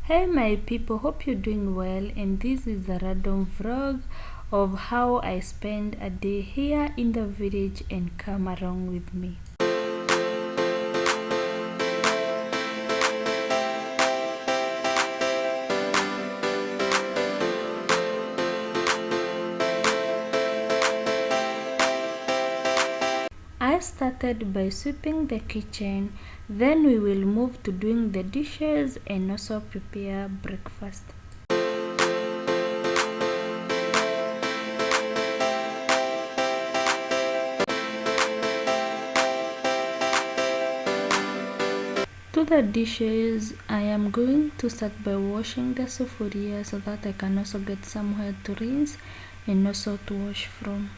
Hey my people, hope you're doing well, and this is a random vlog of how I spend a day here in the village, and come along with me. I started by sweeping the kitchen, then we will move to doing the dishes and also prepare breakfast. To the dishes, I am going to start by washing the sufuria so that I can also get somewhere to rinse and also to wash from.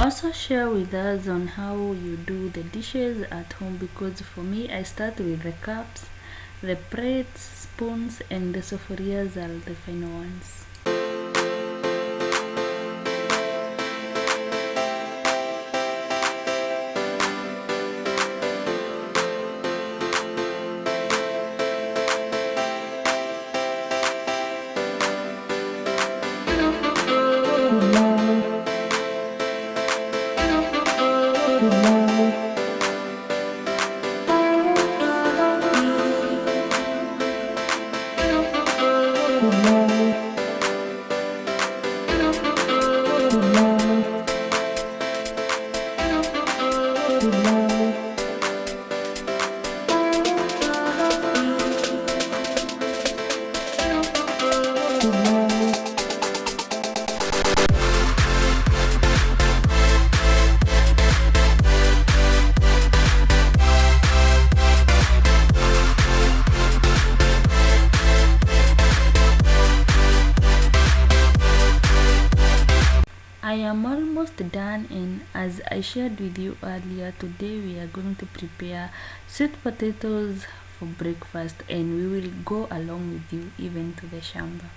Also share with us on how you do the dishes at home, because for me I start with the cups, the plates, spoons, and the sufurias are the final ones. I am almost done, and as I shared with you earlier, today we are going to prepare sweet potatoes for breakfast, and we will go along with you even to the shamba.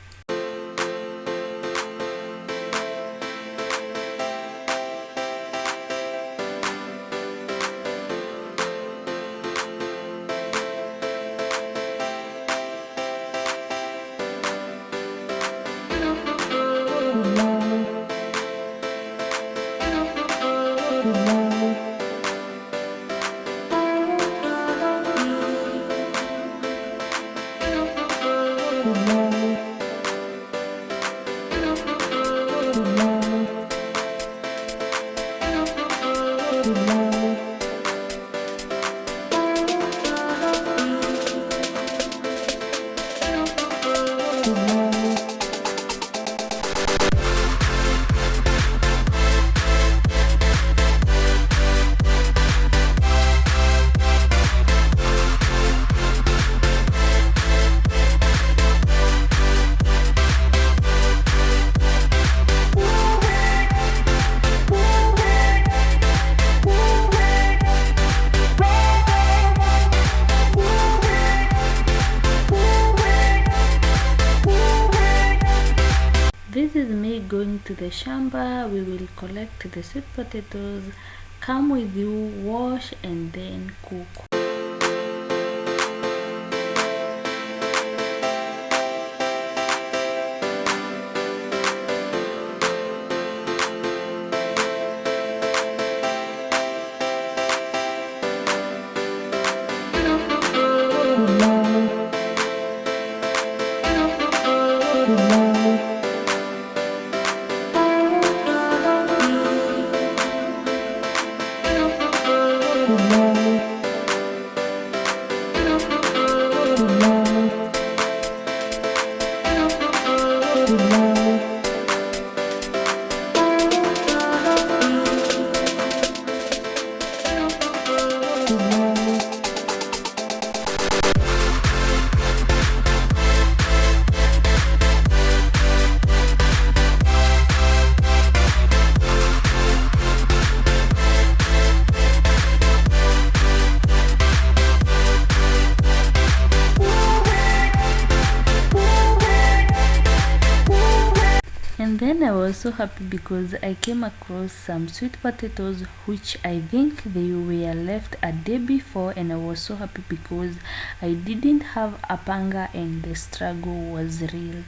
This is me going to the shamba. We will collect the sweet potatoes, come with you, wash, and then cook. Then I was so happy because I came across some sweet potatoes which I think they were left a day before, and I was so happy because I didn't have a panga and the struggle was real.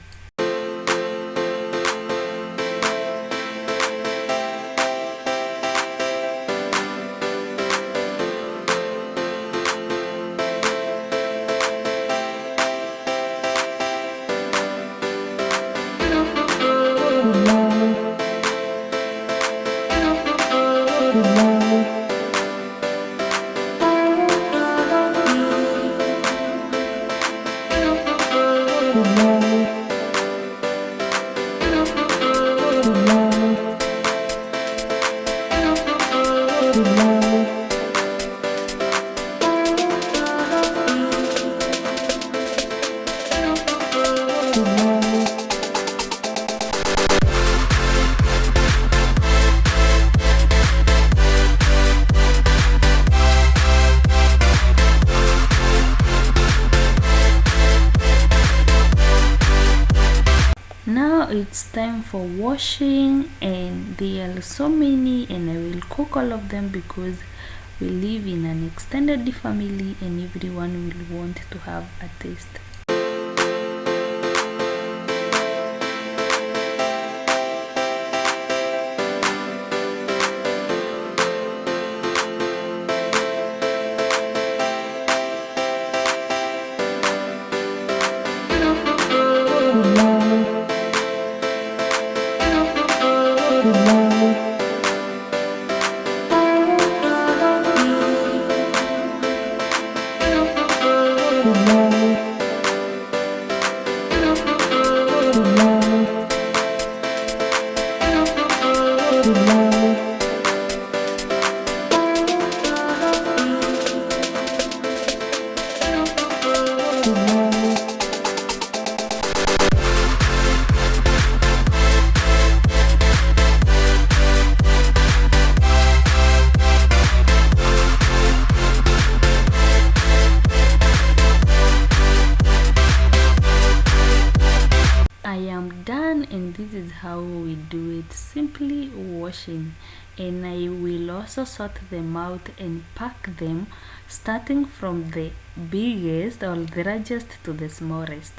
Now it's time for washing, and there are so many, and I will cook all of them because we live in an extended family and everyone will want to have a taste. And this is how we do it, simply washing. And I will also sort them out and pack them, starting from the biggest or the largest to the smallest.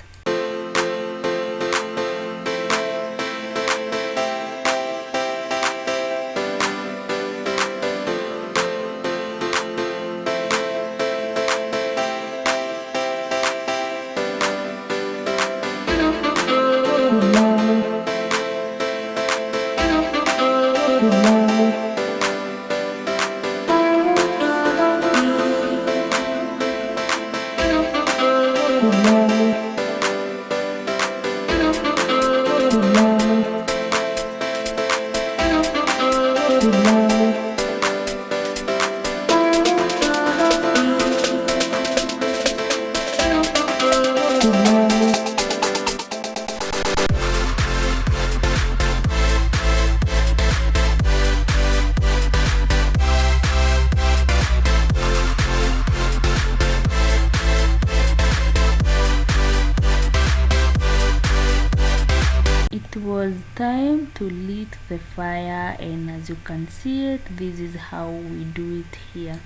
It was time to lit the fire, and as you can see it, this is how we do it here.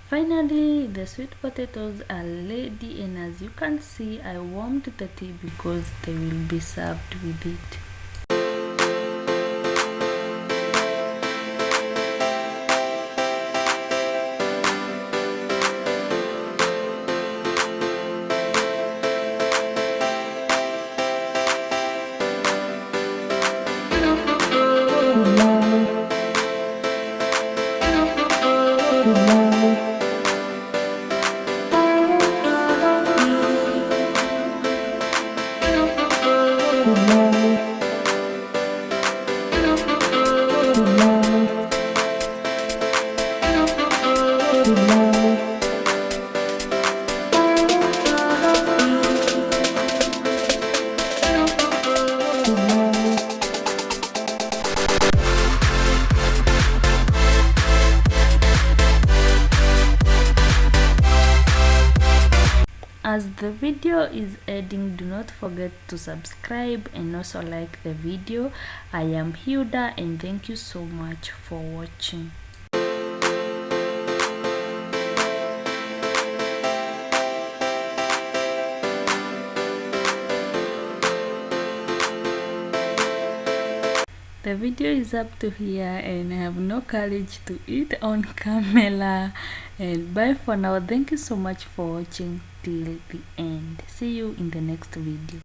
Finally, the sweet potatoes are ready, and as you can see, I warmed the tea because they will be served with it. As the video is ending, do not forget to subscribe and also like the video. I am Hilda and thank you so much for watching. The video is up to here and I have no courage to eat on camera. And bye for now. Thank you so much for watching till the end. See you in the next video.